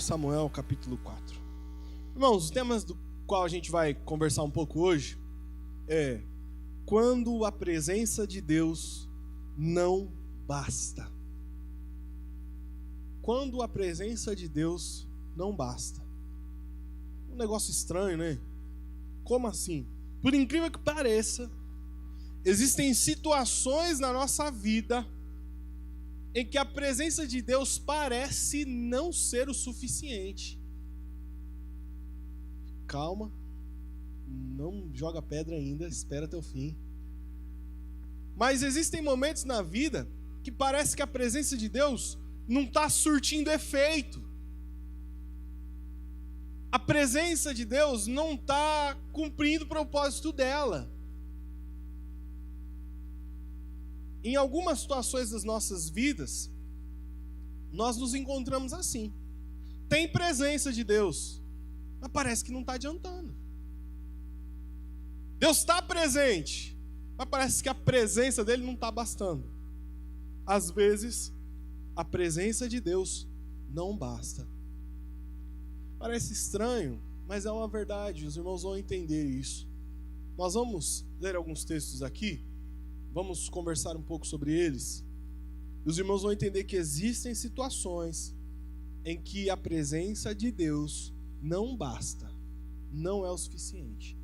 Samuel, capítulo 4. Irmãos, os temas do qual a gente vai conversar um pouco hoje é quando a presença de Deus não basta. Quando a presença de Deus não basta. Um negócio estranho, né? Como assim? Por incrível que pareça, existem situações na nossa vida em que a presença de Deus parece não ser o suficiente. Calma, não joga pedra ainda, espera até o fim. Mas existem momentos na vida que parece que a presença de Deus não está surtindo efeito. A presença de Deus não está cumprindo o propósito dela. Em algumas situações das nossas vidas, nós nos encontramos assim. Tem presença de Deus, mas parece que não está adiantando. Deus está presente, mas parece que a presença dele não está bastando. Às vezes, a presença de Deus não basta. Parece estranho, mas é uma verdade. Os irmãos vão entender isso. Nós vamos ler alguns textos aqui. Vamos conversar um pouco sobre eles. Os irmãos vão entender que existem situações em que a presença de Deus não basta, não é o suficiente.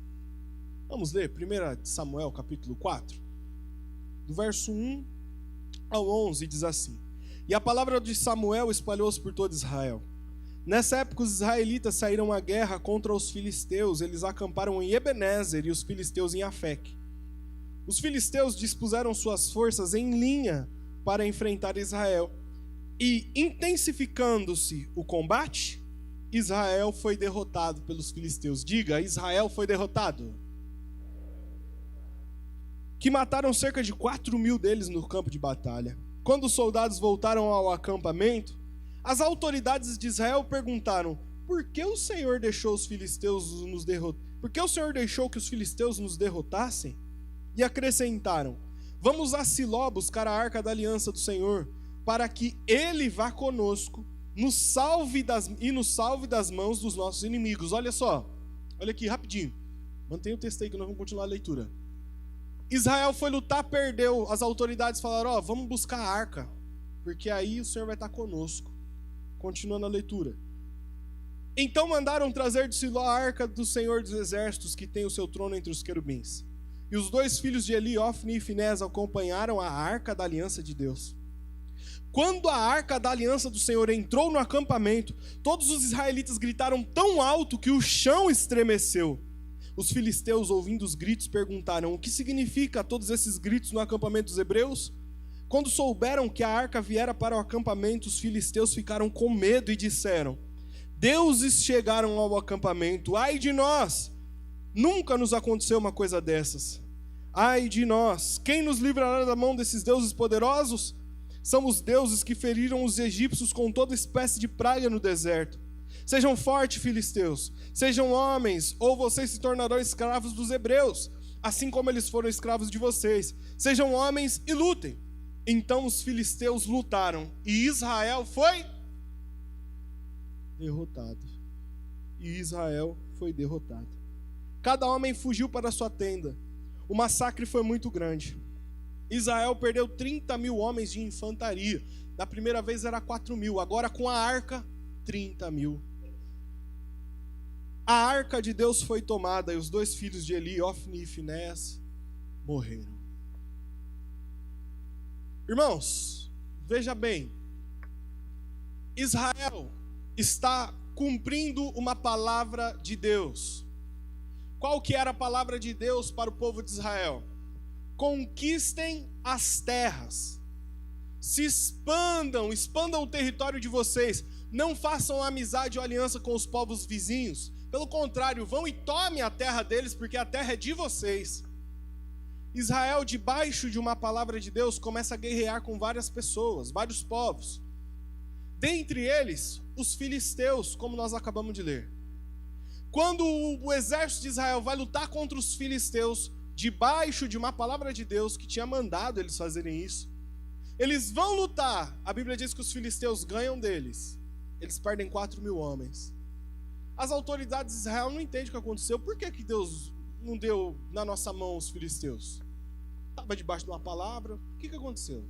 Vamos ler 1 Samuel capítulo 4, do verso 1 ao 11, diz assim: E a palavra de Samuel espalhou-se por todo Israel. Nessa época os israelitas saíram à guerra contra os filisteus. Eles acamparam em Ebenezer e os filisteus em Afeque. Os filisteus dispuseram suas forças em linha para enfrentar Israel. E, intensificando-se o combate, Israel foi derrotado pelos filisteus. Diga, Israel foi derrotado. Que mataram cerca de 4.000 deles no campo de batalha. Quando os soldados voltaram ao acampamento, as autoridades de Israel perguntaram: por que o Senhor deixou os filisteus nos derrotar? Por que o Senhor deixou que os filisteus nos derrotassem? E acrescentaram: vamos a Siló buscar a arca da aliança do Senhor, para que ele vá conosco, nos salve das mãos dos nossos inimigos. Olha só, olha aqui rapidinho. Mantenha o texto aí que nós vamos continuar a leitura. Israel foi lutar, perdeu. As autoridades falaram: vamos buscar a arca, porque aí o Senhor vai estar conosco. Continuando a leitura. Então mandaram trazer de Siló a arca do Senhor dos Exércitos, que tem o seu trono entre os querubins. E os dois filhos de Eli, Ofni e Finés, acompanharam a arca da aliança de Deus. Quando a arca da aliança do Senhor entrou no acampamento, todos os israelitas gritaram tão alto que o chão estremeceu. Os filisteus, ouvindo os gritos, perguntaram: o que significa todos esses gritos no acampamento dos hebreus? Quando souberam que a arca viera para o acampamento, os filisteus ficaram com medo e disseram: deuses chegaram ao acampamento, ai de nós! Nunca nos aconteceu uma coisa dessas. Ai de nós! Quem nos livrará da mão desses deuses poderosos? São os deuses que feriram os egípcios com toda espécie de praga no deserto. Sejam fortes, filisteus, sejam homens, ou vocês se tornarão escravos dos hebreus, assim como eles foram escravos de vocês. Sejam homens e lutem. Então os filisteus lutaram, e Israel foi derrotado. Cada homem fugiu para sua tenda. O massacre foi muito grande. Israel perdeu 30.000 homens de infantaria. Da primeira vez era 4.000, agora com a arca, 30.000. A arca de Deus foi tomada e os dois filhos de Eli, Ofni e Finés, morreram. Irmãos, veja bem, Israel está cumprindo uma palavra de Deus. Qual que era a palavra de Deus para o povo de Israel? Conquistem as terras, se expandam o território de vocês, não façam amizade ou aliança com os povos vizinhos, pelo contrário, vão e tomem a terra deles, porque a terra é de vocês. Israel, debaixo de uma palavra de Deus, começa a guerrear com várias pessoas, vários povos. Dentre eles, os filisteus, como nós acabamos de ler. Quando o exército de Israel vai lutar contra os filisteus, debaixo de uma palavra de Deus que tinha mandado eles fazerem isso, eles vão lutar. A Bíblia diz que os filisteus ganham deles. Eles perdem 4.000 homens. As autoridades de Israel não entendem o que aconteceu. Por que Deus não deu na nossa mão os filisteus? Estava debaixo de uma palavra. O que aconteceu?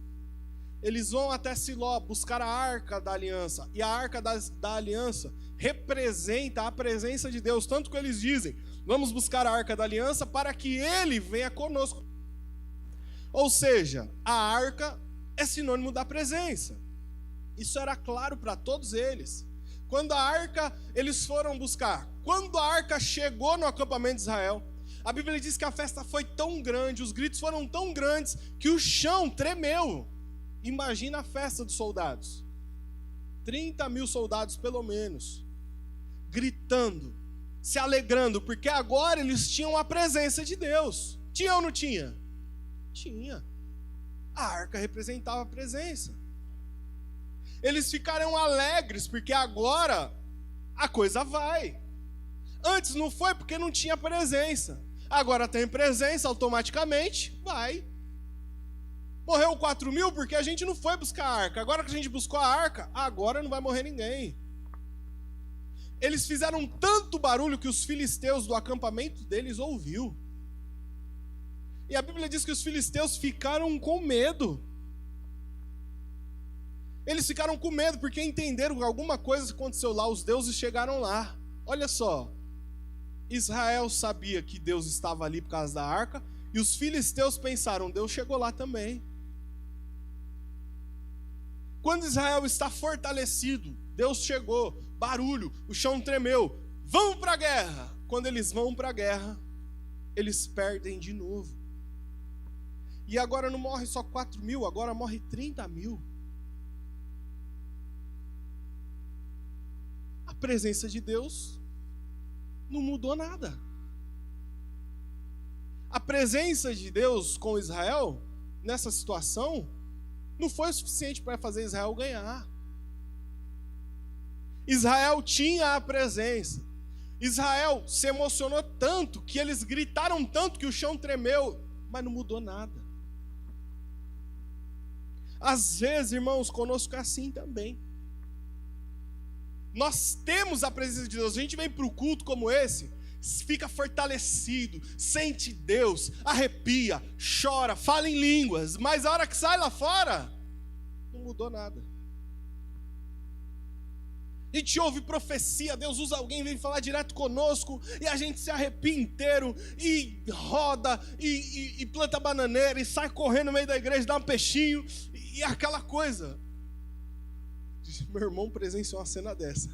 Eles vão até Siló buscar a arca da aliança. E a arca da aliança representa a presença de Deus. Tanto que eles dizem, vamos buscar a arca da aliança para que ele venha conosco. Ou seja, a arca é sinônimo da presença. Isso era claro para todos eles. Quando a arca, eles foram buscar. Quando a arca chegou no acampamento de Israel, a Bíblia diz que a festa foi tão grande, os gritos foram tão grandes, que o chão tremeu. Imagina a festa dos soldados. 30.000 soldados, pelo menos, gritando, se alegrando, porque agora eles tinham a presença de Deus. Tinha ou não tinha? Tinha. A arca representava a presença. Eles ficaram alegres, porque agora a coisa vai. Antes não foi porque não tinha presença. Agora tem presença, automaticamente vai. Morreu 4.000 porque a gente não foi buscar a arca. Agora que a gente buscou a arca, agora não vai morrer ninguém. Eles fizeram tanto barulho que os filisteus do acampamento deles ouviu. E a Bíblia diz que os filisteus ficaram com medo. Eles ficaram com medo porque entenderam que alguma coisa aconteceu lá, os deuses chegaram lá. Olha só, Israel sabia que Deus estava ali por causa da arca, e os filisteus pensaram, Deus chegou lá também. Quando Israel está fortalecido, Deus chegou, barulho, o chão tremeu, vamos para a guerra. Quando eles vão para a guerra, eles perdem de novo. E agora não morre só 4.000, agora morre 30.000. A presença de Deus não mudou nada. A presença de Deus com Israel, nessa situação, não foi o suficiente para fazer Israel ganhar. Israel tinha a presença. Israel se emocionou tanto, que eles gritaram tanto que o chão tremeu, mas não mudou nada. Às vezes, irmãos, conosco é assim também. Nós temos a presença de Deus, a gente vem para o culto como esse, fica fortalecido, sente Deus, arrepia, chora, fala em línguas, mas a hora que sai lá fora, não mudou nada. A gente ouve profecia, Deus usa alguém, vem falar direto conosco, e a gente se arrepia inteiro, e roda, e planta bananeira, e sai correndo no meio da igreja, dá um peixinho, e aquela coisa. Meu irmão presenciou uma cena dessa.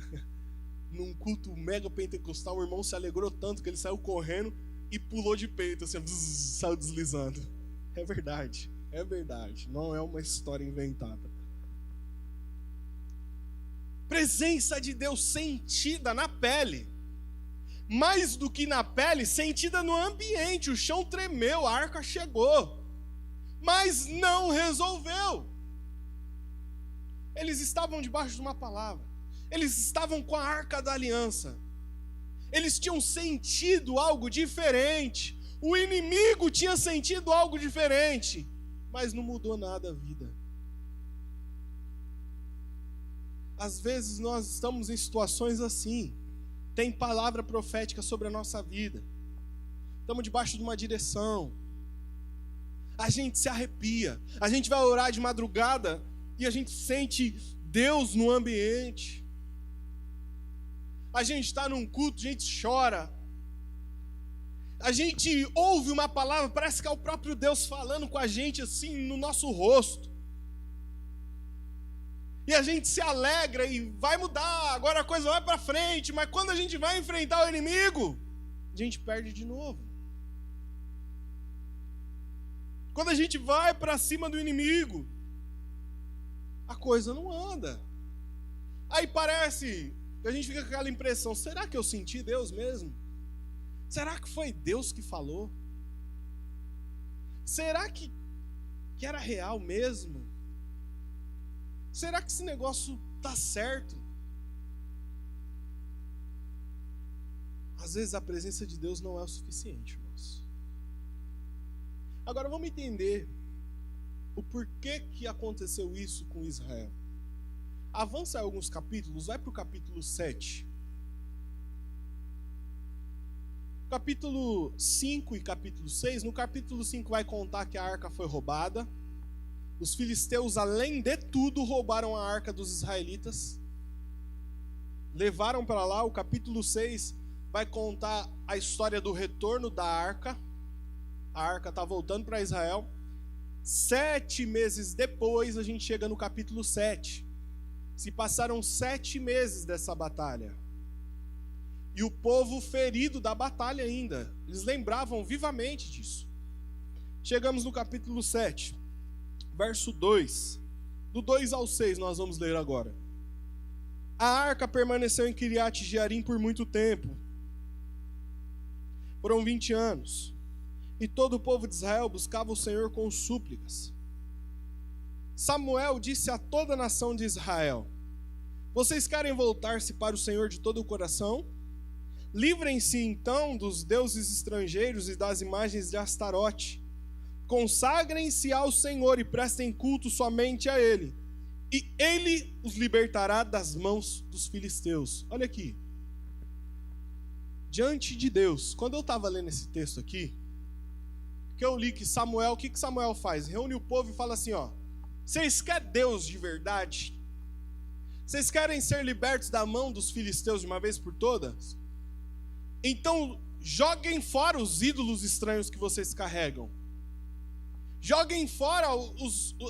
Num culto mega pentecostal, o irmão se alegrou tanto que ele saiu correndo e pulou de peito, assim, saiu deslizando. É verdade, não é uma história inventada. Presença de Deus sentida na pele. Mais do que na pele, sentida no ambiente. O chão tremeu, a arca chegou, mas não resolveu. Eles estavam debaixo de uma palavra. Eles estavam com a arca da aliança. Eles tinham sentido algo diferente. O inimigo tinha sentido algo diferente, mas não mudou nada a vida. Às vezes nós estamos em situações assim. Tem palavra profética sobre a nossa vida. Estamos debaixo de uma direção. A gente se arrepia. A gente vai orar de madrugada e a gente sente Deus no ambiente. A gente está num culto, a gente chora. A gente ouve uma palavra, parece que é o próprio Deus falando com a gente assim no nosso rosto. E a gente se alegra e vai mudar, agora a coisa vai para frente, mas quando a gente vai enfrentar o inimigo, a gente perde de novo. Quando a gente vai para cima do inimigo, a coisa não anda. Aí parece, a gente fica com aquela impressão, será que eu senti Deus mesmo? Será que foi Deus que falou? Será que era real mesmo? Será que esse negócio está certo? Às vezes a presença de Deus não é o suficiente, irmãos. Agora vamos entender o porquê que aconteceu isso com Israel. Avança alguns capítulos, vai para o capítulo 7. Capítulo 5 e capítulo 6. No capítulo 5 vai contar que a arca foi roubada. Os filisteus, além de tudo, roubaram a arca dos israelitas. Levaram para lá. O capítulo 6 vai contar a história do retorno da arca. A arca está voltando para Israel. 7 meses depois, a gente chega no capítulo 7. Se passaram 7 meses dessa batalha. E o povo ferido da batalha ainda. Eles lembravam vivamente disso. Chegamos no capítulo 7, verso 2. Do 2 ao 6 nós vamos ler agora. A arca permaneceu em Kiriat Jearim por muito tempo. Foram 20 anos. E todo o povo de Israel buscava o Senhor com súplicas. Samuel disse a toda a nação de Israel: vocês querem voltar-se para o Senhor de todo o coração? Livrem-se então dos deuses estrangeiros e das imagens de Astarote. Consagrem-se ao Senhor e prestem culto somente a Ele. E Ele os libertará das mãos dos filisteus. Olha aqui. Diante de Deus. Quando eu estava lendo esse texto aqui, que eu li que Samuel, o que Samuel faz? Reúne o povo e fala assim, ó: vocês querem Deus de verdade? Vocês querem ser libertos da mão dos filisteus de uma vez por todas? Então, joguem fora os ídolos estranhos que vocês carregam. Joguem fora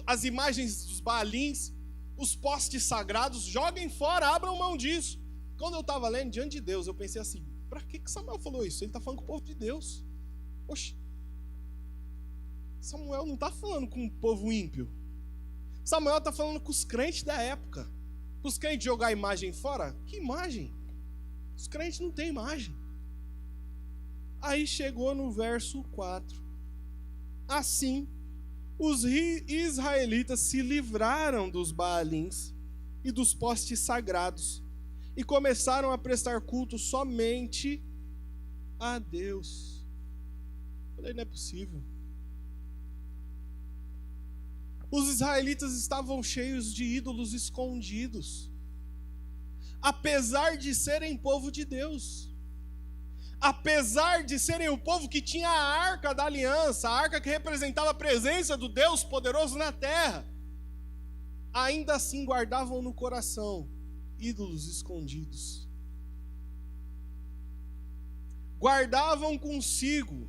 as imagens dos Baalins, os postes sagrados. Joguem fora, abram mão disso. Quando eu estava lendo diante de Deus, eu pensei assim: para que Samuel falou isso? Ele está falando com o povo de Deus. Oxe, Samuel não está falando com o povo ímpio. Samuel está falando com os crentes da época. Os crentes jogar a imagem fora? Que imagem? Os crentes não têm imagem. Aí chegou no verso 4. Assim, os israelitas se livraram dos Baalins e dos postes sagrados e começaram a prestar culto somente a Deus. Eu falei, não é possível. Os israelitas estavam cheios de ídolos escondidos, apesar de serem povo de Deus. Apesar de serem o povo que tinha a arca da aliança, a arca que representava a presença do Deus poderoso na terra, ainda assim guardavam no coração ídolos escondidos. Guardavam consigo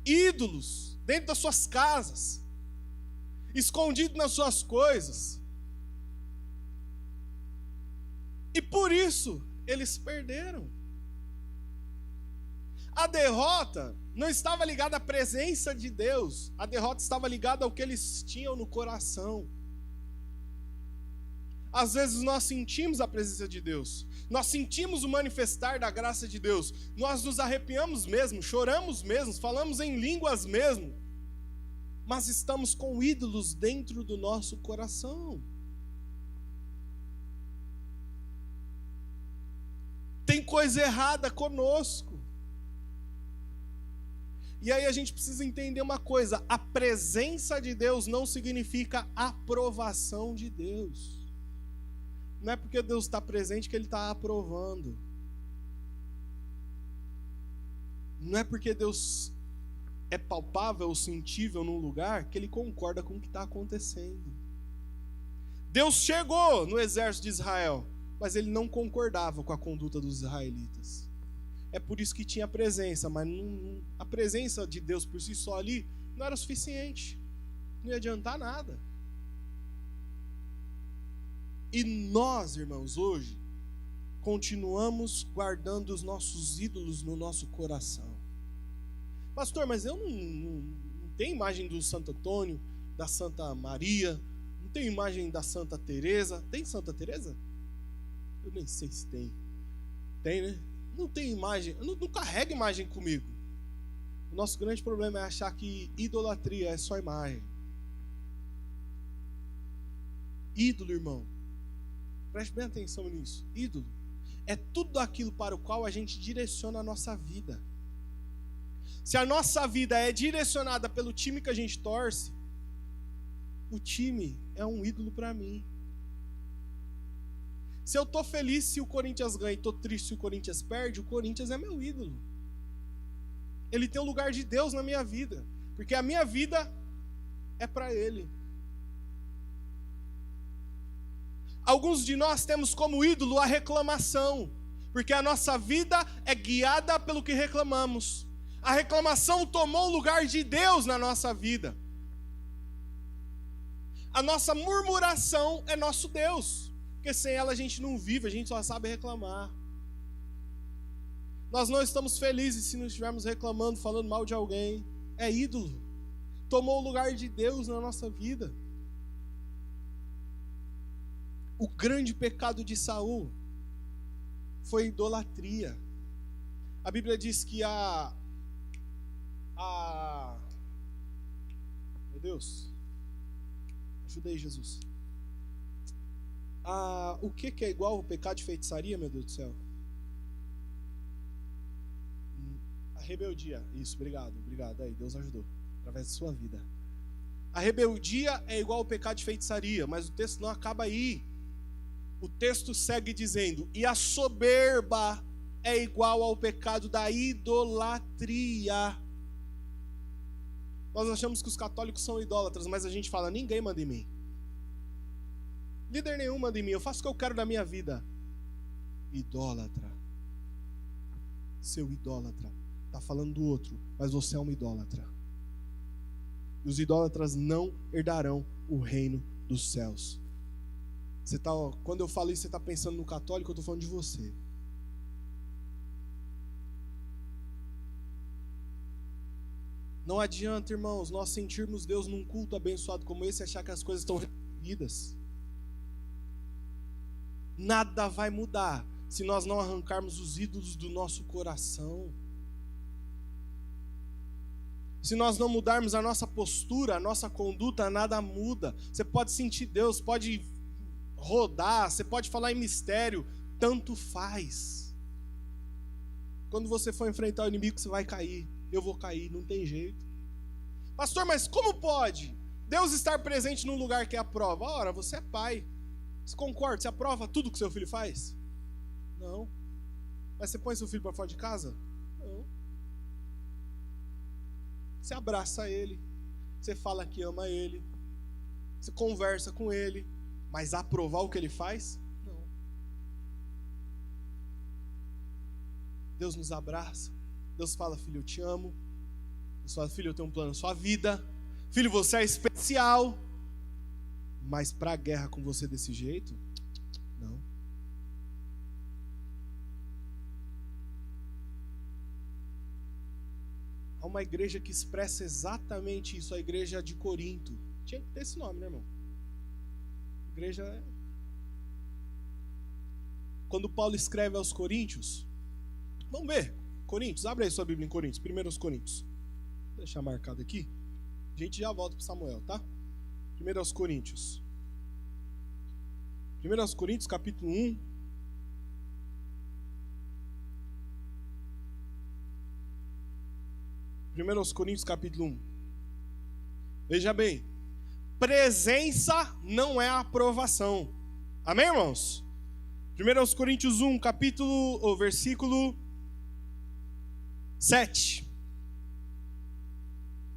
ídolos dentro das suas casas, escondidos nas suas coisas. E por isso eles perderam. A derrota não estava ligada à presença de Deus. A derrota estava ligada ao que eles tinham no coração. Às vezes nós sentimos a presença de Deus. Nós sentimos o manifestar da graça de Deus. Nós nos arrepiamos mesmo, choramos mesmo, falamos em línguas mesmo. Mas estamos com ídolos dentro do nosso coração. Tem coisa errada conosco. E aí a gente precisa entender uma coisa: a presença de Deus não significa aprovação de Deus. Não é porque Deus está presente que Ele está aprovando. Não é porque Deus é palpável ou sentível num lugar que Ele concorda com o que está acontecendo. Deus chegou no exército de Israel, mas Ele não concordava com a conduta dos israelitas. É por isso que tinha presença, mas a presença de Deus por si só ali não era suficiente. Não ia adiantar nada. E nós, irmãos, hoje, continuamos guardando os nossos ídolos no nosso coração. Pastor, mas eu não tenho imagem do Santo Antônio, da Santa Maria, não tenho imagem da Santa Teresa. Tem Santa Teresa? Eu nem sei se tem. Tem, né? Não tem imagem, não carrega imagem comigo. O nosso grande problema é achar que idolatria é só imagem. Ídolo, irmão, preste bem atenção nisso. Ídolo é tudo aquilo para o qual a gente direciona a nossa vida. Se a nossa vida é direcionada pelo time que a gente torce, o time é um ídolo para mim. Se eu tô feliz se o Corinthians ganha e tô triste se o Corinthians perde, o Corinthians é meu ídolo. Ele tem um lugar de Deus na minha vida, porque a minha vida é para Ele. Alguns de nós temos como ídolo a reclamação, porque a nossa vida é guiada pelo que reclamamos. A reclamação tomou o lugar de Deus na nossa vida. A nossa murmuração é nosso Deus, porque sem ela a gente não vive, a gente só sabe reclamar. Nós não estamos felizes se não estivermos reclamando, falando mal de alguém. É ídolo. Tomou o lugar de Deus na nossa vida. O grande pecado de Saul foi idolatria. A Bíblia diz que meu Deus, ajuda aí, Jesus. O que é igual ao pecado de feitiçaria, meu Deus do céu? A rebeldia. Isso, obrigado. Aí, Deus ajudou, através da sua vida. A rebeldia é igual ao pecado de feitiçaria, mas o texto não acaba aí. O texto segue dizendo: e a soberba é igual ao pecado da idolatria. Nós achamos que os católicos são idólatras, mas a gente fala: ninguém manda em mim. Líder nenhum manda em mim, eu faço o que eu quero da minha vida. Idólatra. Seu idólatra. Está falando do outro, mas você é uma idólatra. E os idólatras não herdarão o reino dos céus. Quando eu falo isso, você está pensando no católico, eu estou falando de você. Não adianta, irmãos, nós sentirmos Deus num culto abençoado como esse e achar que as coisas estão resolvidas. Nada vai mudar se nós não arrancarmos os ídolos do nosso coração. Se nós não mudarmos a nossa postura, a nossa conduta, nada muda. Você pode sentir Deus, pode rodar, você pode falar em mistério, tanto faz. Quando você for enfrentar o inimigo, você vai cair. Eu vou cair, não tem jeito. Pastor, mas como pode Deus estar presente num lugar que é a prova? Ora, você é pai. Você concorda? Você aprova tudo que seu filho faz? Não. Mas você põe seu filho para fora de casa? Não. Você abraça ele, você fala que ama ele, você conversa com ele, mas aprovar o que ele faz? Não. Deus nos abraça, Deus fala: filho, eu te amo. Deus fala: filho, eu tenho um plano na sua vida. Filho, você é especial. Mas para a guerra com você desse jeito, não. Há uma igreja que expressa exatamente isso, a igreja de Corinto. Tinha que ter esse nome, né, irmão? Igreja. Quando Paulo escreve aos Coríntios, vamos ver, Coríntios, abre aí sua Bíblia em Coríntios, 1 Coríntios. Vou deixar marcado aqui. A gente já volta para Samuel, tá? 1 Coríntios. 1 Coríntios, capítulo 1. Primeiros Coríntios, capítulo 1. Veja bem, presença não é aprovação. Amém, irmãos? 1 Coríntios 1, versículo 7.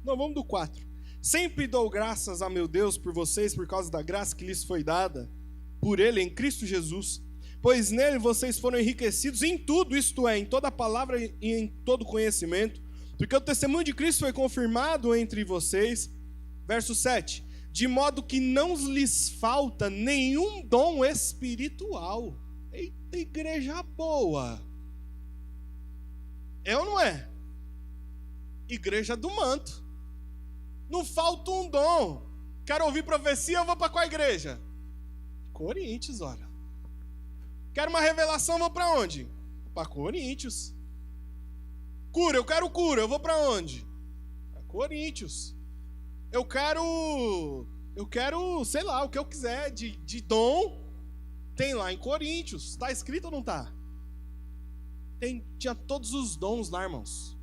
Não, vamos do 4. Sempre dou graças a meu Deus por vocês, por causa da graça que lhes foi dada por Ele em Cristo Jesus, pois nele vocês foram enriquecidos em tudo, isto é, em toda palavra e em todo conhecimento, porque o testemunho de Cristo foi confirmado entre vocês. Verso 7. De modo que não lhes falta nenhum dom espiritual. Eita, igreja boa. É ou não é? Igreja do manto. Não falta um dom. Quero ouvir profecia, eu vou para qual igreja? Coríntios, olha. Quero uma revelação, eu vou para onde? Para Coríntios. Cura, eu quero cura, eu vou para onde? Para Coríntios. Eu quero, sei lá, o que eu quiser de dom, tem lá em Coríntios. Está escrito ou não está? Tinha todos os dons lá, irmãos.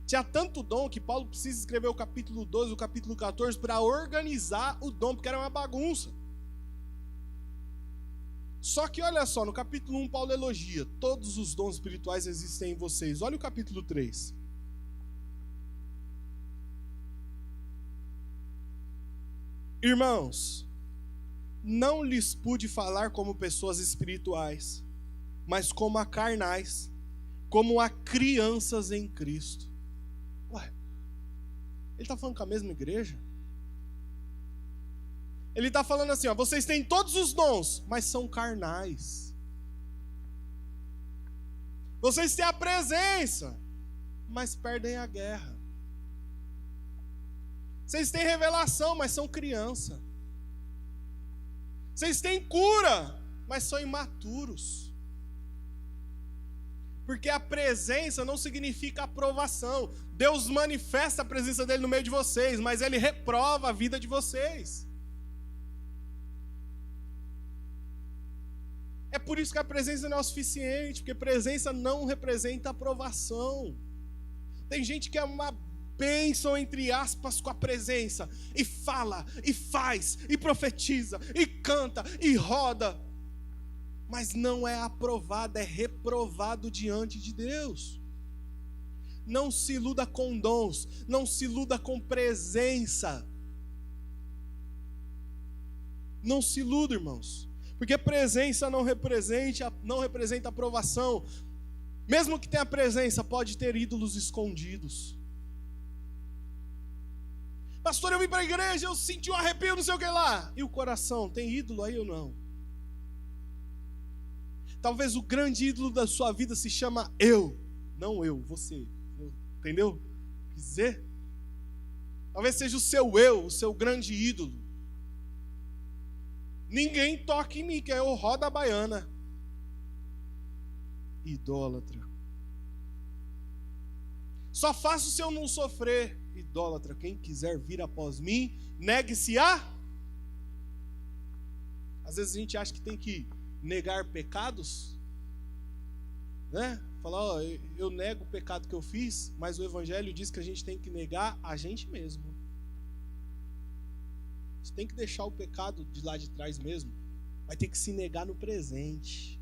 Tinha tanto dom que Paulo precisa escrever o capítulo 12, o capítulo 14 para organizar o dom, porque era uma bagunça. Só que olha só, no capítulo 1 Paulo elogia: todos os dons espirituais existem em vocês. Olha o capítulo 3. Irmãos, não lhes pude falar como pessoas espirituais, mas como a carnais, como a crianças em Cristo. Ué, ele está falando com a mesma igreja? Ele está falando assim, ó, vocês têm todos os dons, mas são carnais. Vocês têm a presença, mas perdem a guerra. Vocês têm revelação, mas são criança. Vocês têm cura, mas são imaturos. Porque a presença não significa aprovação. Deus manifesta a presença dele no meio de vocês, mas ele reprova a vida de vocês. É por isso que a presença não é o suficiente, porque presença não representa aprovação. Tem gente que é uma bênção, entre aspas, com a presença, e fala, e faz, e profetiza, e canta, e roda, mas não é aprovado, é reprovado diante de Deus. Não se iluda com dons, não se iluda com presença. Não se iluda, irmãos, porque presença não representa aprovação. Mesmo que tenha presença, pode ter ídolos escondidos. Pastor, eu vim para a igreja, eu senti um arrepio, não sei o que lá. E o coração, tem ídolo aí ou não? Talvez o grande ídolo da sua vida se chama eu. Não eu, você. Entendeu? Quer dizer? Talvez seja o seu eu, o seu grande ídolo. Ninguém toca em mim, que é o roda a baiana. Idólatra. Só faço se eu não sofrer. Idólatra, quem quiser vir após mim, negue-se a. Às vezes a gente acha que tem que negar pecados, né? Falar, ó, eu nego o pecado que eu fiz, mas o Evangelho diz que a gente tem que negar a gente mesmo. Você tem que deixar o pecado de lá de trás mesmo, vai ter que se negar no presente.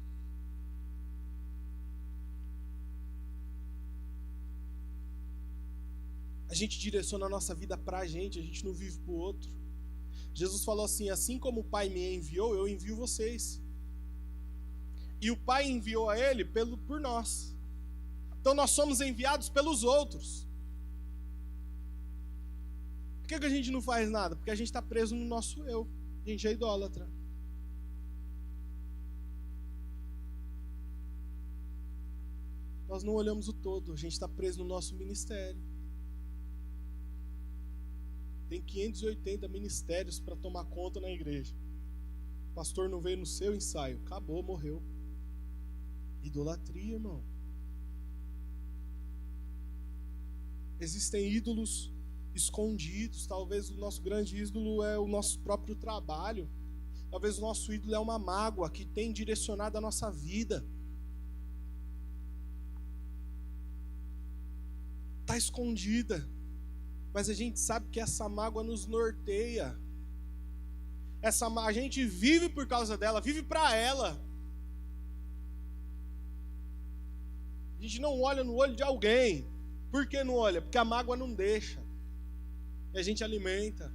A gente direciona a nossa vida para a gente não vive para o outro. Jesus falou assim: assim como o Pai me enviou, eu envio vocês. E o Pai enviou a Ele por nós. Então nós somos enviados pelos outros. Por que a gente não faz nada? Porque a gente está preso no nosso eu. A gente é idólatra. Nós não olhamos o todo, a gente está preso no nosso ministério. Tem 580 ministérios para tomar conta na igreja. O pastor não veio no seu ensaio. Acabou, morreu. Idolatria, irmão. Existem ídolos escondidos. Talvez o nosso grande ídolo é o nosso próprio trabalho. Talvez o nosso ídolo é uma mágoa que tem direcionado a nossa vida. Está escondida. Mas a gente sabe que essa mágoa nos norteia. A gente vive por causa dela, vive para ela. A gente não olha no olho de alguém. Por que não olha? Porque a mágoa não deixa. E a gente alimenta.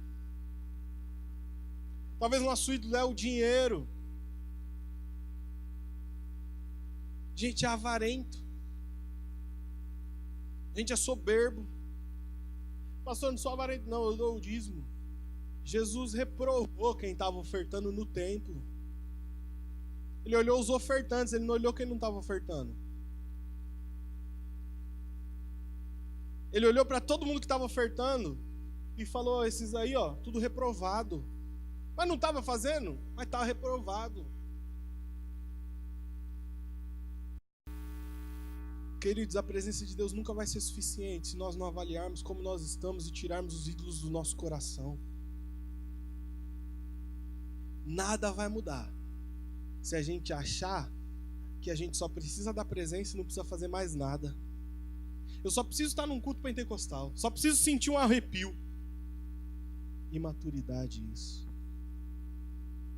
Talvez o nosso ídolo é o dinheiro. A gente é avarento. A gente é soberbo. Pastor, não sou avarento, não, eu dou o dízimo. Jesus reprovou quem estava ofertando no templo. Ele olhou os ofertantes, ele não olhou quem não estava ofertando. Ele olhou para todo mundo que estava ofertando e falou: esses aí, ó, tudo reprovado. Mas não estava fazendo, mas estava reprovado. Queridos, a presença de Deus nunca vai ser suficiente se nós não avaliarmos como nós estamos e tirarmos os ídolos do nosso coração. Nada vai mudar se a gente achar que a gente só precisa da presença e não precisa fazer mais nada. Eu só preciso estar num culto pentecostal, só preciso sentir um arrepio. Imaturidade isso.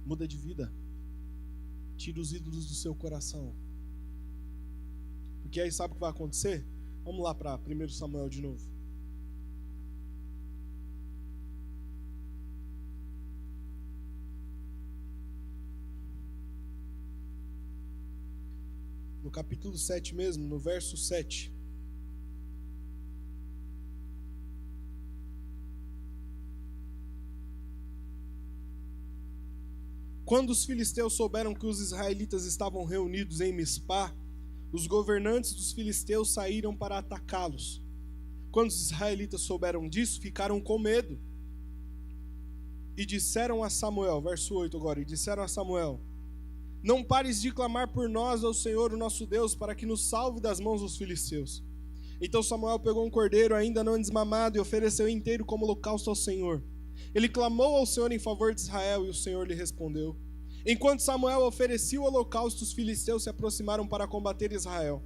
Muda de vida. Tira os ídolos do seu coração. Porque aí sabe o que vai acontecer? Vamos lá para 1 Samuel de novo. No capítulo 7 mesmo, no verso 7. Quando os filisteus souberam que os israelitas estavam reunidos em Mispá, os governantes dos filisteus saíram para atacá-los. Quando os israelitas souberam disso, ficaram com medo. E disseram a Samuel, verso 8 agora, e disseram a Samuel: não pares de clamar por nós ao Senhor, o nosso Deus, para que nos salve das mãos dos filisteus. Então Samuel pegou um cordeiro ainda não desmamado e ofereceu inteiro como holocausto ao Senhor. Ele clamou ao Senhor em favor de Israel e o Senhor lhe respondeu. Enquanto Samuel oferecia o holocausto, os filisteus se aproximaram para combater Israel.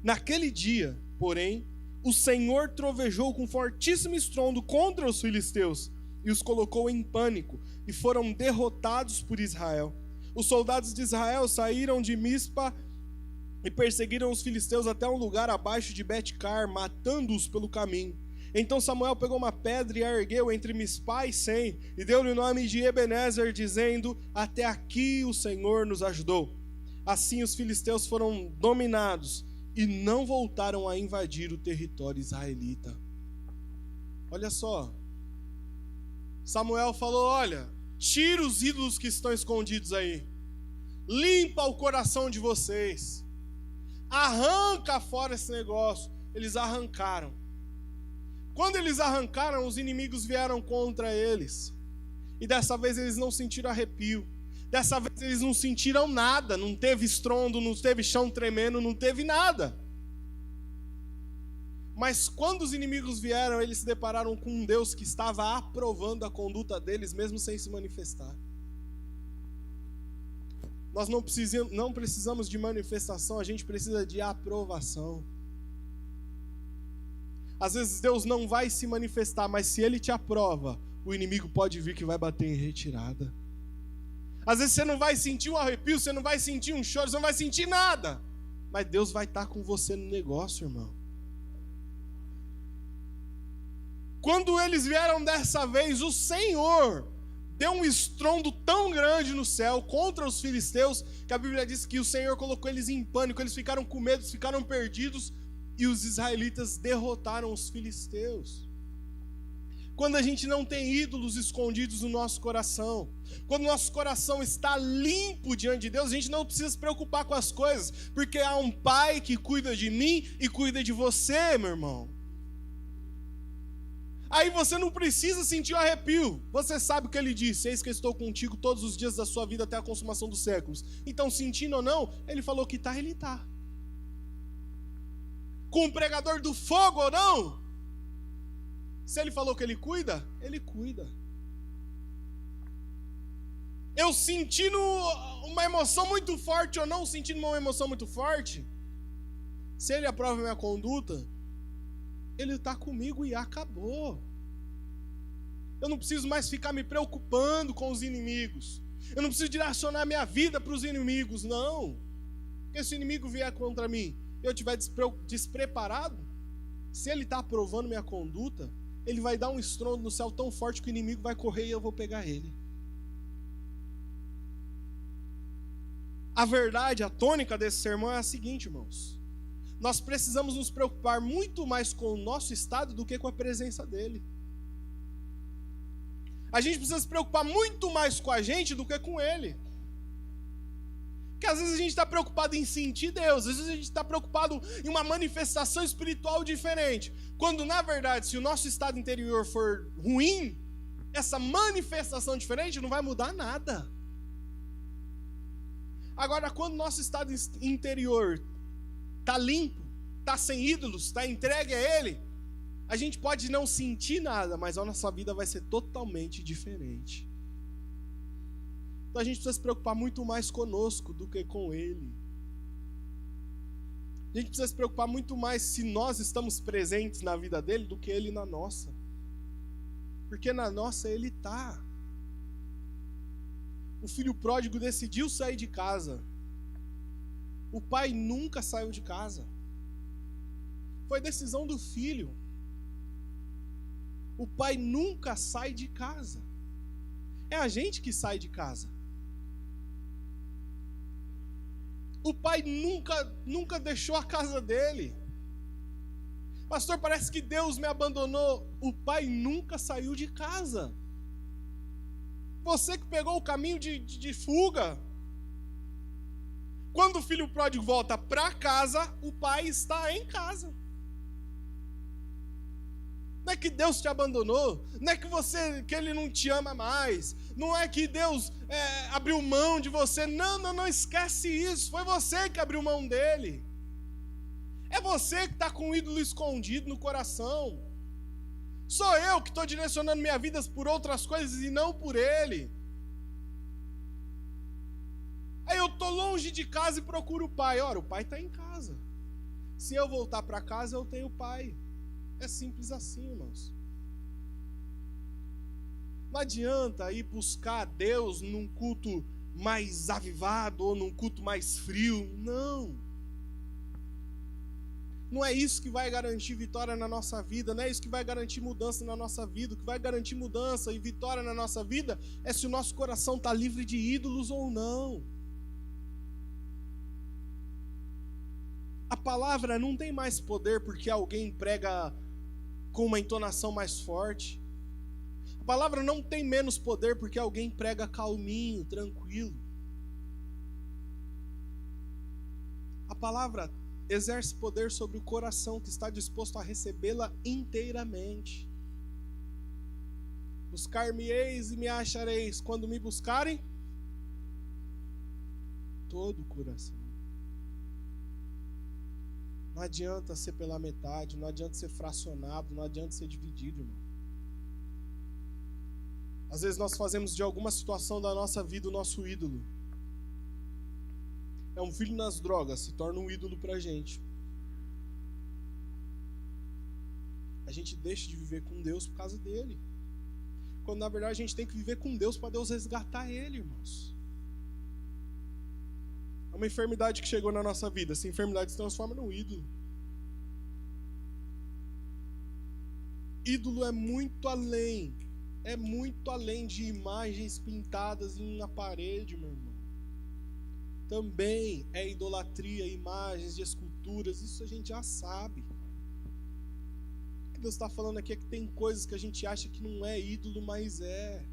Naquele dia, porém, o Senhor trovejou com fortíssimo estrondo contra os filisteus e os colocou em pânico e foram derrotados por Israel. Os soldados de Israel saíram de Mispa e perseguiram os filisteus até um lugar abaixo de Bet-car, matando-os pelo caminho. Então Samuel pegou uma pedra e a ergueu entre Mispá e Sem, e deu-lhe o nome de Ebenezer, dizendo: até aqui o Senhor nos ajudou. Assim os filisteus foram dominados e não voltaram a invadir o território israelita. Olha só, Samuel falou: olha, tira os ídolos que estão escondidos aí, limpa o coração de vocês, arranca fora esse negócio. Eles arrancaram. Quando eles arrancaram, os inimigos vieram contra eles. E dessa vez eles não sentiram arrepio. Dessa vez eles não sentiram nada. Não teve estrondo, não teve chão tremendo, não teve nada. Mas quando os inimigos vieram, eles se depararam com um Deus que estava aprovando a conduta deles, mesmo sem se manifestar. Nós não precisamos de manifestação, a gente precisa de aprovação. Às vezes Deus não vai se manifestar, mas se Ele te aprova, o inimigo pode vir que vai bater em retirada. Às vezes você não vai sentir um arrepio, você não vai sentir um choro, você não vai sentir nada, mas Deus vai estar com você no negócio, irmão. Quando eles vieram dessa vez, o Senhor deu um estrondo tão grande no céu contra os filisteus, que a Bíblia diz que o Senhor colocou eles em pânico, eles ficaram com medo, ficaram perdidos, e os israelitas derrotaram os filisteus. Quando a gente não tem ídolos escondidos no nosso coração, quando o nosso coração está limpo diante de Deus, a gente não precisa se preocupar com as coisas, porque há um Pai que cuida de mim e cuida de você, meu irmão. Aí você não precisa sentir o arrepio. Você sabe o que ele disse: eis que eu estou contigo todos os dias da sua vida até a consumação dos séculos. Então, sentindo ou não, ele falou que está, ele está. Com o pregador do fogo ou não, se ele falou que ele cuida, ele cuida. Eu sentindo uma emoção muito forte ou não sentindo uma emoção muito forte, se ele aprova minha conduta, ele está comigo e acabou. Eu não preciso mais ficar me preocupando com os inimigos. Eu não preciso direcionar minha vida para os inimigos, não. Porque se o inimigo vier contra mim e eu estiver despreparado, se ele está aprovando minha conduta, ele vai dar um estrondo no céu tão forte que o inimigo vai correr e eu vou pegar ele. A verdade, a tônica desse sermão é a seguinte, irmãos: nós precisamos nos preocupar muito mais com o nosso estado do que com a presença dele. A gente precisa se preocupar muito mais com a gente do que com ele. Porque às vezes a gente está preocupado em sentir Deus, às vezes a gente está preocupado em uma manifestação espiritual diferente, quando na verdade, se o nosso estado interior for ruim, essa manifestação diferente não vai mudar nada. Agora, quando o nosso estado interior está limpo, está sem ídolos, está entregue a Ele, a gente pode não sentir nada, mas a nossa vida vai ser totalmente diferente. Então a gente precisa se preocupar muito mais conosco do que com Ele. A gente precisa se preocupar muito mais se nós estamos presentes na vida dele do que Ele na nossa. Porque na nossa Ele está. o filho pródigo decidiu sair de casa. O pai nunca saiu de casa. Foi decisão do filho. O pai nunca sai de casa. É a gente que sai de casa. O pai nunca deixou a casa dele. Pastor, parece que Deus me abandonou. O pai nunca saiu de casa. Você que pegou o caminho de fuga. Quando o filho pródigo volta para casa, o pai está em casa. Não é que Deus te abandonou, não é que ele não te ama mais, não é que Deus abriu mão de você. Não esquece isso. Foi você que abriu mão dele. É você que está com o ídolo escondido no coração. Sou eu que estou direcionando minha vida por outras coisas e não por ele. Aí eu estou longe de casa e procuro o pai. Ora, o pai está em casa. Se eu voltar para casa, eu tenho o pai. É simples assim, irmãos. Não adianta ir buscar Deus num culto mais avivado ou num culto mais frio. Não. Não é isso que vai garantir vitória na nossa vida. Não é isso que vai garantir mudança na nossa vida. O que vai garantir mudança e vitória na nossa vida é se o nosso coração está livre de ídolos ou não. A palavra não tem mais poder porque alguém prega com uma entonação mais forte. A palavra não tem menos poder porque alguém prega calminho, tranquilo. A palavra exerce poder sobre o coração que está disposto a recebê-la inteiramente. Buscar-me-eis e me achareis quando me buscarem todo o coração. Não adianta ser pela metade, não adianta ser fracionado, não adianta ser dividido, irmão. Às vezes nós fazemos de alguma situação da nossa vida o nosso ídolo. É um filho nas drogas, se torna um ídolo pra gente. A gente deixa de viver com Deus por causa dele. Quando na verdade a gente tem que viver com Deus para Deus resgatar ele, irmãos. É uma enfermidade que chegou na nossa vida. Essa enfermidade se transforma num ídolo. Ídolo é muito além de imagens pintadas em uma parede, meu irmão. Também é idolatria, imagens de esculturas, isso a gente já sabe. O que Deus está falando aqui é que tem coisas que a gente acha que não é ídolo, mas é.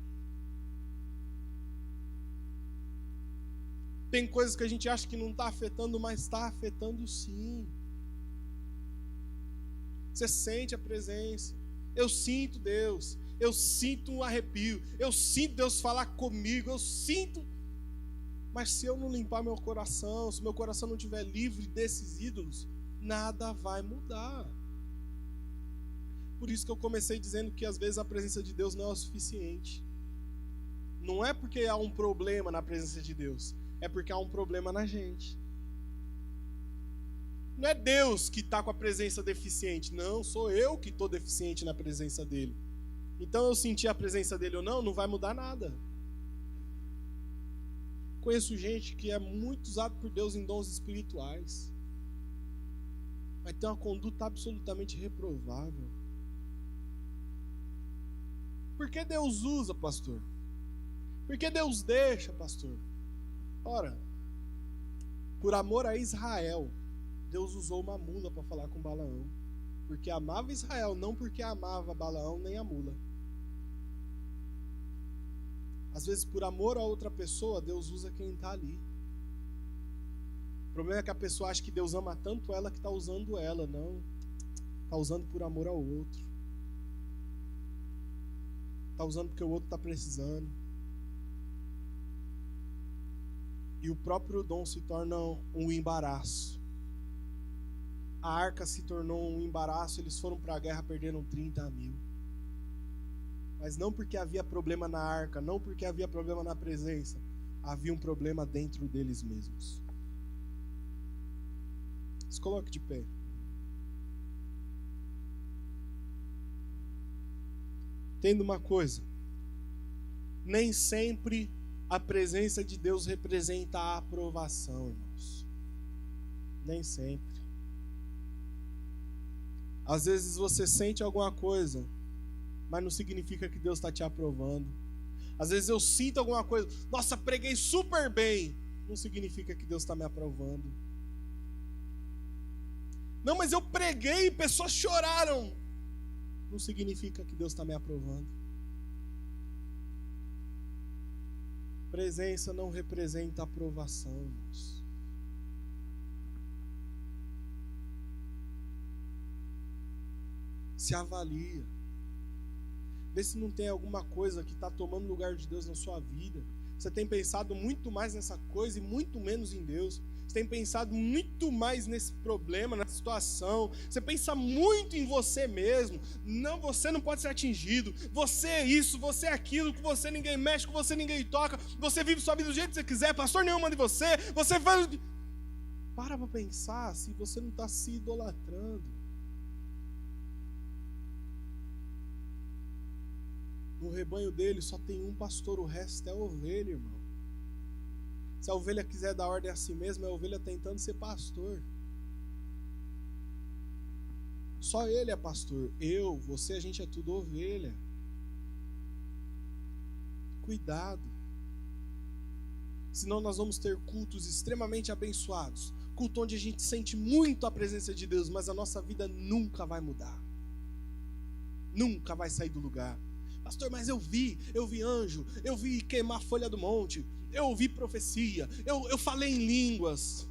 Tem coisas que a gente acha que não está afetando, mas está afetando sim. Você sente a presença. Eu sinto Deus. Eu sinto um arrepio. Eu sinto Deus falar comigo. Eu sinto. Mas se eu não limpar meu coração, se meu coração não estiver livre desses ídolos, nada vai mudar. Por isso que eu comecei dizendo que às vezes a presença de Deus não é o suficiente. Não é porque há um problema na presença de Deus. É porque há um problema na gente. Não é Deus que está com a presença deficiente. Não, sou eu que estou deficiente na presença dele. Então eu sentir a presença dele ou não, não vai mudar nada. Conheço gente que é muito usado por Deus em dons espirituais. Vai ter uma conduta absolutamente reprovável. Por que Deus usa, pastor? Por que Deus deixa, pastor? Ora, por amor a Israel, Deus usou uma mula para falar com Balaão. Porque amava Israel, não porque amava Balaão nem a mula. Às vezes, por amor a outra pessoa, Deus usa quem está ali. O problema é que a pessoa acha que Deus ama tanto ela que está usando ela. Não, está usando por amor ao outro. Está usando porque o outro está precisando. E o próprio dom se torna um embaraço. A arca se tornou um embaraço. Eles foram para a guerra, perderam 30.000. Mas não porque havia problema na arca, não porque havia problema na presença. Havia um problema dentro deles mesmos. Se coloque de pé. Entenda uma coisa. Nem sempre a presença de Deus representa a aprovação, irmãos. Nem sempre. Às vezes você sente alguma coisa, mas não significa que Deus está te aprovando. Às vezes eu sinto alguma coisa, nossa, preguei super bem, não significa que Deus está me aprovando. Não, mas eu preguei e pessoas choraram, não significa que Deus está me aprovando. Presença não representa aprovação, irmãos. Se avalia. Vê se não tem alguma coisa que está tomando lugar de Deus na sua vida. Você tem pensado muito mais nessa coisa e muito menos em Deus. Você tem pensado muito mais nesse problema, nessa situação. Você pensa muito em você mesmo. Não, você não pode ser atingido. Você é isso, você é aquilo, que você ninguém mexe, que você ninguém toca. Você vive sua vida do jeito que você quiser, pastor nenhum manda em você. Você faz... Para pensar se você não está se idolatrando. No rebanho dele só tem um pastor, o resto é ovelha, irmão. Se a ovelha quiser dar ordem a si mesma, é a ovelha tentando ser pastor. Só ele é pastor. Eu, você, a gente é tudo ovelha. Cuidado. Senão nós vamos ter cultos extremamente abençoados. Culto onde a gente sente muito a presença de Deus, mas a nossa vida nunca vai mudar. Nunca vai sair do lugar. Pastor, mas eu vi anjo, eu vi queimar a folha do monte, eu ouvi profecia, eu falei em línguas.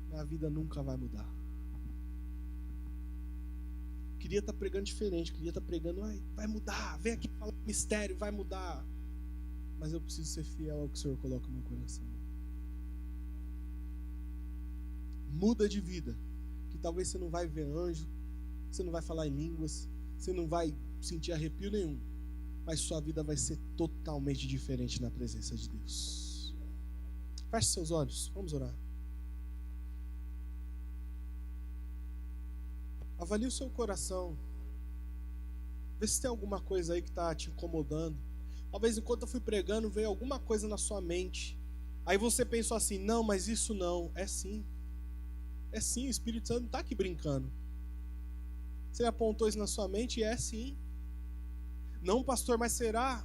Minha vida nunca vai mudar. Queria estar pregando diferente, queria estar pregando, vai mudar, vem aqui falar mistério, vai mudar. Mas eu preciso ser fiel ao que o Senhor coloca no meu coração. Muda de vida, que talvez você não vai ver anjo, você não vai falar em línguas, você não vai sentir arrepio nenhum, mas sua vida vai ser totalmente diferente na presença de Deus. Feche seus olhos, vamos orar. Avalie o seu coração. Vê se tem alguma coisa aí que está te incomodando. Talvez enquanto eu fui pregando veio alguma coisa na sua mente. Aí você pensou assim, não, mas isso não. É sim. É sim, o Espírito Santo não está aqui brincando. Você apontou isso na sua mente e é sim. Não, pastor, mas será?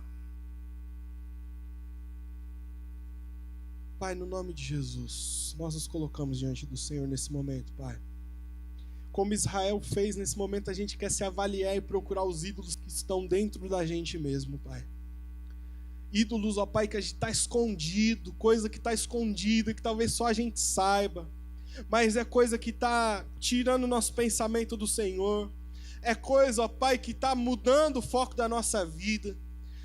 Pai, no nome de Jesus, nós nos colocamos diante do Senhor nesse momento, Pai. Como Israel fez nesse momento, a gente quer se avaliar e procurar os ídolos que estão dentro da gente mesmo, Pai. Ídolos, ó Pai, que a gente está escondido, coisa que está escondida, que talvez só a gente saiba. Mas é coisa que está tirando o nosso pensamento do Senhor. É coisa, ó Pai, que está mudando o foco da nossa vida.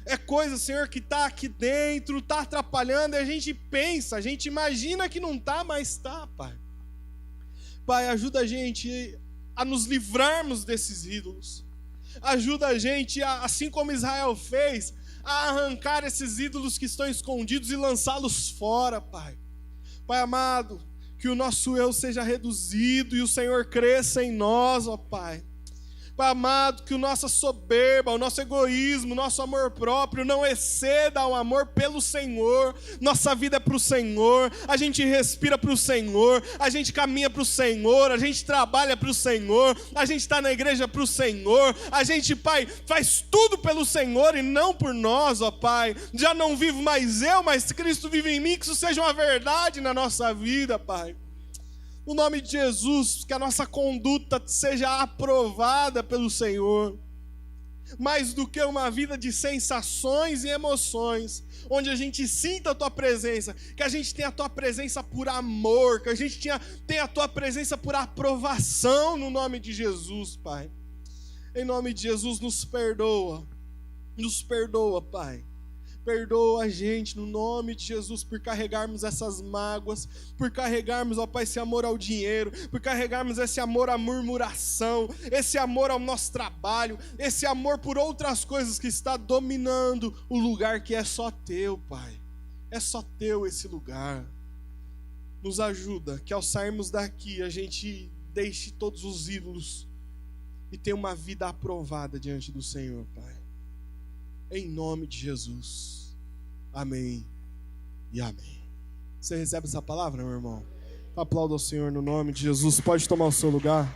É coisa, Senhor, que está aqui dentro, está atrapalhando, e a gente pensa, a gente imagina que não está, mas está, Pai. Pai, ajuda a gente a nos livrarmos desses ídolos. Ajuda a gente, assim como Israel fez, a arrancar esses ídolos que estão escondidos e lançá-los fora, Pai. Pai amado, que o nosso eu seja reduzido e o Senhor cresça em nós, ó Pai. Pai amado, que o nossa soberba, o nosso egoísmo, o nosso amor próprio não exceda ao amor pelo Senhor. Nossa vida é para o Senhor, a gente respira para o Senhor, a gente caminha para o Senhor, a gente trabalha para o Senhor, a gente está na igreja para o Senhor, a gente, Pai, faz tudo pelo Senhor e não por nós, ó Pai. Já não vivo mais eu, mas Cristo vive em mim, que isso seja uma verdade na nossa vida, Pai. No nome de Jesus, que a nossa conduta seja aprovada pelo Senhor. Mais do que uma vida de sensações e emoções, onde a gente sinta a Tua presença, que a gente tenha a Tua presença por amor, que a gente tenha a Tua presença por aprovação, no nome de Jesus, Pai. Em nome de Jesus, nos perdoa, Pai. Perdoa a gente, no nome de Jesus, por carregarmos essas mágoas, por carregarmos, ó Pai, esse amor ao dinheiro, por carregarmos esse amor à murmuração, esse amor ao nosso trabalho, esse amor por outras coisas que está dominando o lugar que é só Teu, Pai. É só Teu esse lugar. Nos ajuda, que ao sairmos daqui, a gente deixe todos os ídolos e tenha uma vida aprovada diante do Senhor, Pai. em nome de Jesus. Amém e amém. Você recebe essa palavra, meu irmão? Aplauda ao Senhor no nome de Jesus. Pode tomar o seu lugar.